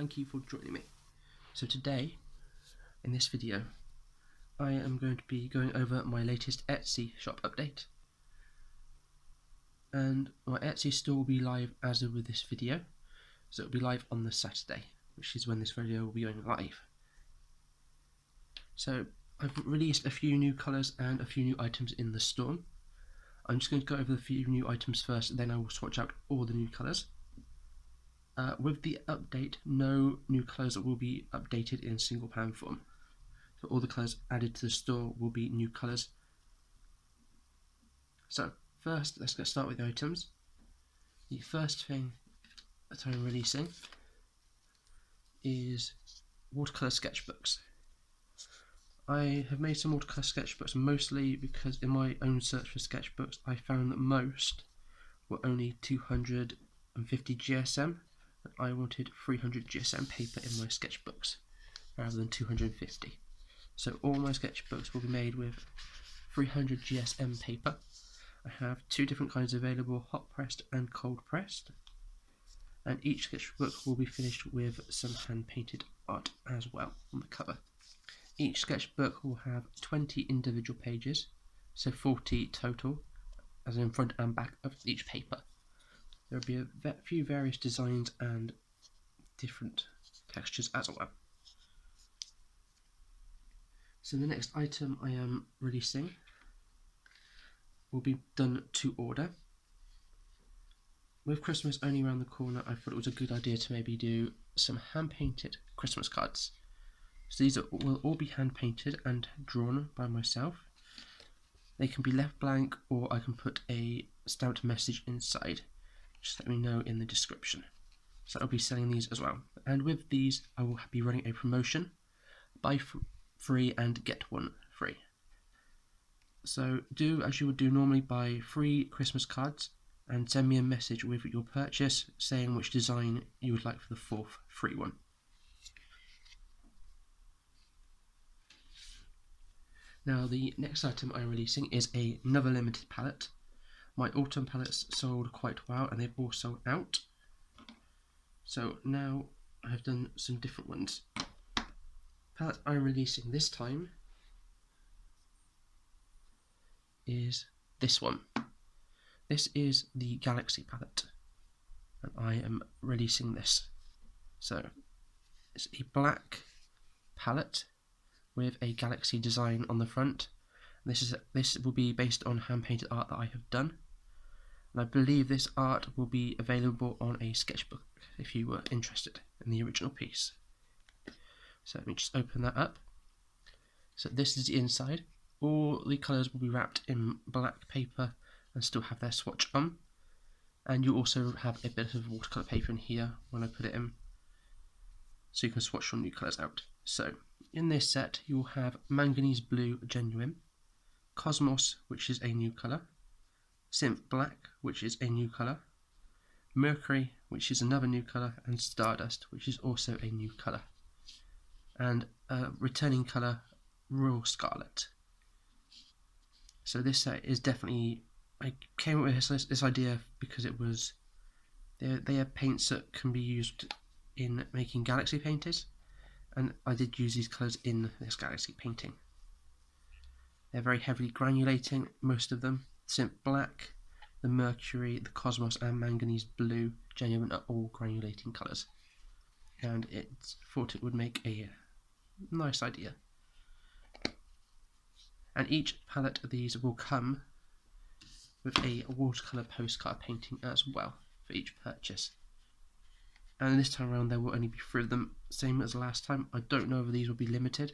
thank you for joining me. So today, in this video, I am going to be going over my latest Etsy shop update. And my Etsy store will be live as of with this video, so it will be live on the Saturday, which is when this video will be going live. So I've released a few new colours and a few new items in the store. I'm just going to go over the few new items first, then I will swatch out all the new colours. With the update, no new colours will be updated in single pan form. So all the colours added to the store will be new colours. So first, let's get started with the items. The first thing that I'm releasing is watercolour sketchbooks. I have made some watercolour sketchbooks mostly because in my own search for sketchbooks I found that most were only 250 GSM. I wanted 300 GSM paper in my sketchbooks rather than 250. So all my sketchbooks will be made with 300 GSM paper. I have two different kinds available, hot pressed and cold pressed. And each sketchbook will be finished with some hand painted art as well on the cover. Each sketchbook will have 20 individual pages, so 40 total, as in front and back of each paper. There will be a few various designs and different textures as well. So the next item I am releasing will be done to order. With Christmas only around the corner, I thought it was a good idea to maybe do some hand-painted Christmas cards. So these will all be hand-painted and drawn by myself. They can be left blank or I can put a stamped message inside. Just let me know in the description. So I'll be selling these as well. And with these, I will be running a promotion. Buy free and get one free. So do as you would do normally, buy 3 Christmas cards and send me a message with your purchase saying which design you would like for the 4th free one. Now the next item I'm releasing is another limited palette. My autumn palettes sold quite well and they've all sold out. So now I have done some different ones. The palette I'm releasing this time is this one. This is the Galaxy palette and I am releasing this. So it's a black palette with a Galaxy design on the front. This will be based on hand painted art that I have done. And I believe this art will be available on a sketchbook if you were interested in the original piece. So let me just open that up. So this is the inside. All the colours will be wrapped in black paper and still have their swatch on. And you also have a bit of watercolour paper in here when I put it in, so you can swatch your new colours out. So in this set you will have Manganese Blue Genuine, Cosmos, which is a new colour, Synth Black, which is a new colour, Mercury, which is another new colour, and Stardust, which is also a new colour, and a returning colour, Royal Scarlet. So this set is definitely, I came up with this idea because it was, they are paints that can be used in making Galaxy painters, and I did use these colours in this Galaxy painting. They're very heavily granulating, most of them. Synth Black, the Mercury, the Cosmos and Manganese Blue Genuine are all granulating colours, and it thought it would make a nice idea. And each palette of these will come with a watercolour postcard painting as well for each purchase. And this time around there will only be 3 of them, same as last time. I don't know if these will be limited.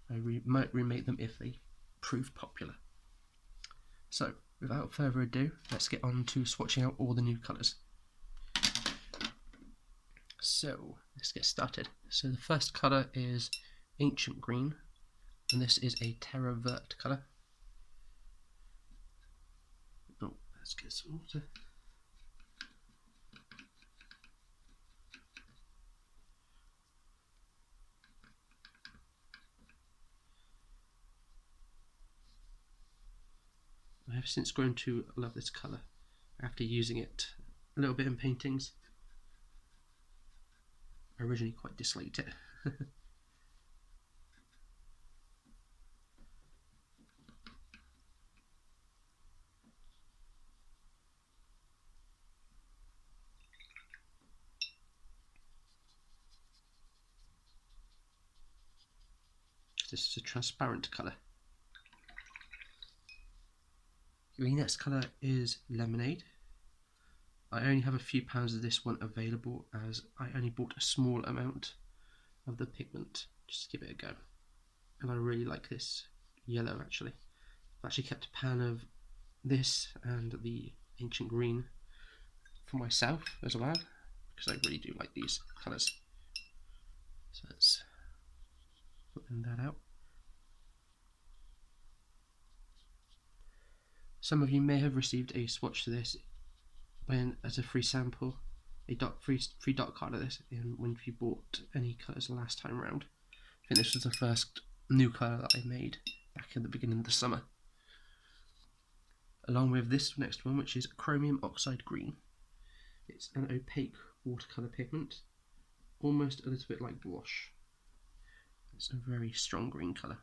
I might remake them if they prove popular. So without further ado, let's get on to swatching out all the new colours. So let's get started. So the first colour is Ancient Green, and this is a Terra Vert colour. Oh, let's get some water. I have since grown to love this colour after using it a little bit in paintings. I originally quite disliked it. This is a transparent colour. The next colour is Lemonade. I only have a few pounds of this one available as I only bought a small amount of the pigment just to give it a go. And I really like this yellow actually. I've actually kept a pan of this and the Ancient Green for myself as well because I really do like these colours. So let's blend that out. Some of you may have received a swatch to this when as a free sample, a free dot card of this when you bought any colours last time round. I think this was the first new colour that I made back at the beginning of the summer. Along with this next one, which is Chromium Oxide Green. It's an opaque watercolour pigment, almost a little bit like gouache. It's a very strong green colour.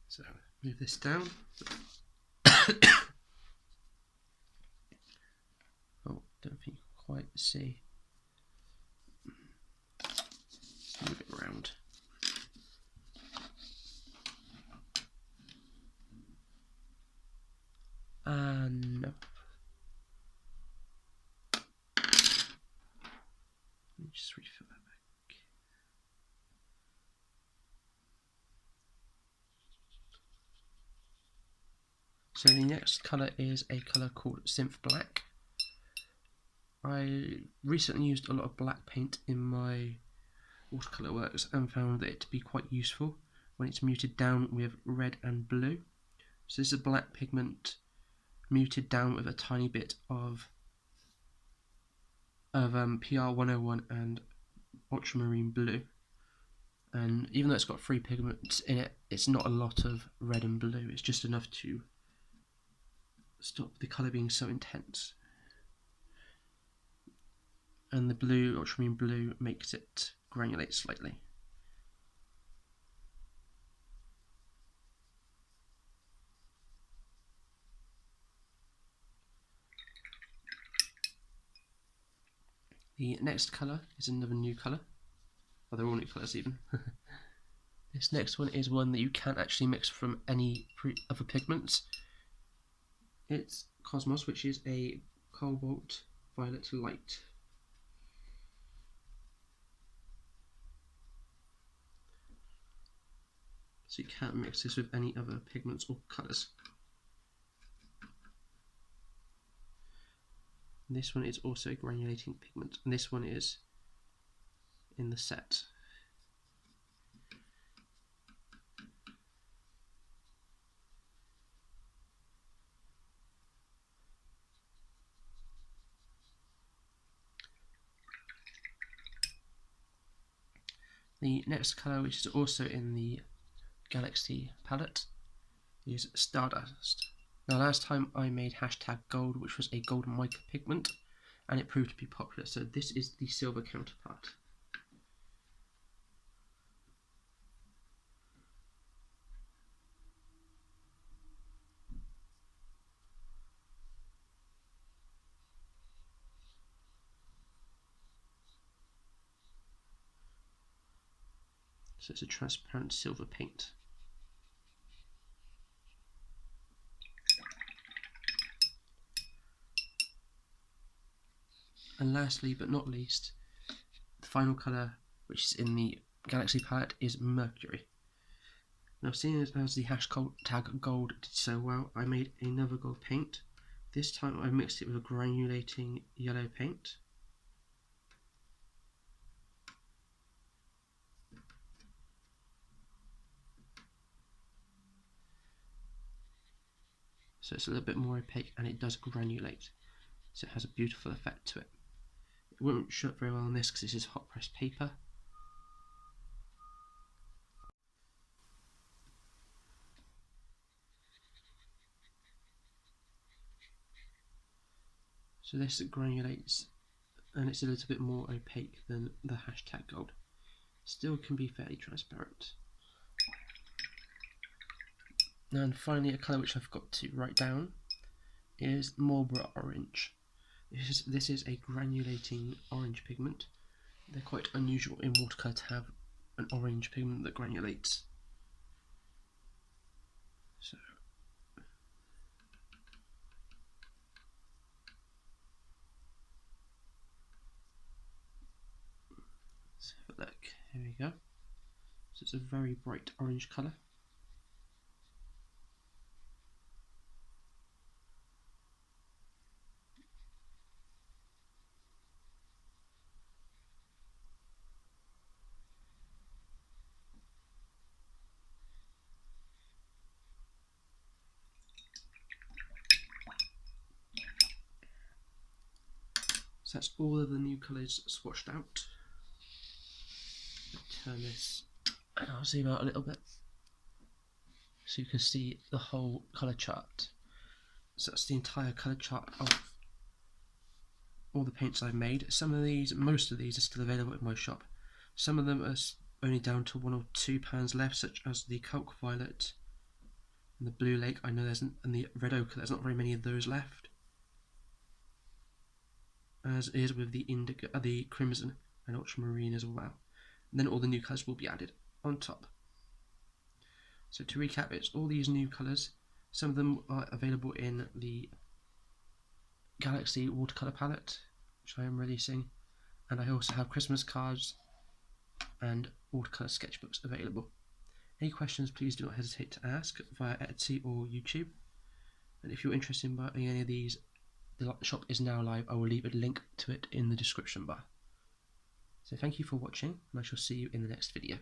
So move this down. Oh, don't think you can quite see. Move it around. No. Let me just refill that back. So the next colour is a colour called Synth Black. I recently used a lot of black paint in my watercolour works and found it to be quite useful when it's muted down with red and blue. So this is a black pigment muted down with a tiny bit of PR 101 and ultramarine blue. And even though it's got 3 pigments in it, it's not a lot of red and blue. It's just enough to stop the colour being so intense. And the blue, ultramarine blue, makes it granulate slightly. The next colour is another new colour. Oh, they're all new colours even. This next one is one that you can't actually mix from any other pigments. It's Cosmos, which is a cobalt violet light. So you can't mix this with any other pigments or colours. This one is also a granulating pigment, and this one is in the set. The next colour, which is also in the Galaxy palette, is Stardust. Now last time I made Hashtag Gold, which was a gold mica pigment, and it proved to be popular, so this is the silver counterpart. So it's a transparent silver paint. And lastly, but not least, the final colour, which is in the Galaxy palette, is Mercury. Now, seeing as the Hashtag Gold did so well, I made another gold paint. This time I mixed it with a granulating yellow paint. so it's a little bit more opaque and it does granulate, so it has a beautiful effect to it. It won't show up very well on this because this is hot pressed paper. So this granulates and it's a little bit more opaque than the hashtag gold. Still can be fairly transparent. And finally, a colour which I forgot to write down is Marlborough Orange. This is a granulating orange pigment. They're quite unusual in watercolour to have an orange pigment that granulates. So let's have a look. Here we go. So it's a very bright orange colour. So that's all of the new colours swatched out. Turn this and I'll zoom out a little bit so you can see the whole colour chart. So that's the entire colour chart of all the paints I've made. Most of these are still available in my shop. Some of them are only down to £1 or £2 left, such as the Calc Violet and the Blue Lake. I know and the Red Ochre, there's not very many of those left. As is with the Indigo, the Crimson and Ultramarine as well. And then all the new colours will be added on top. So to recap, it's all these new colours. Some of them are available in the Galaxy watercolour palette, which I am releasing, and I also have Christmas cards and watercolour sketchbooks available. Any questions, please do not hesitate to ask via Etsy or YouTube. And if you're interested in buying any of these, the shop is now live. I will leave a link to it in the description bar. So thank you for watching, and I shall see you in the next video.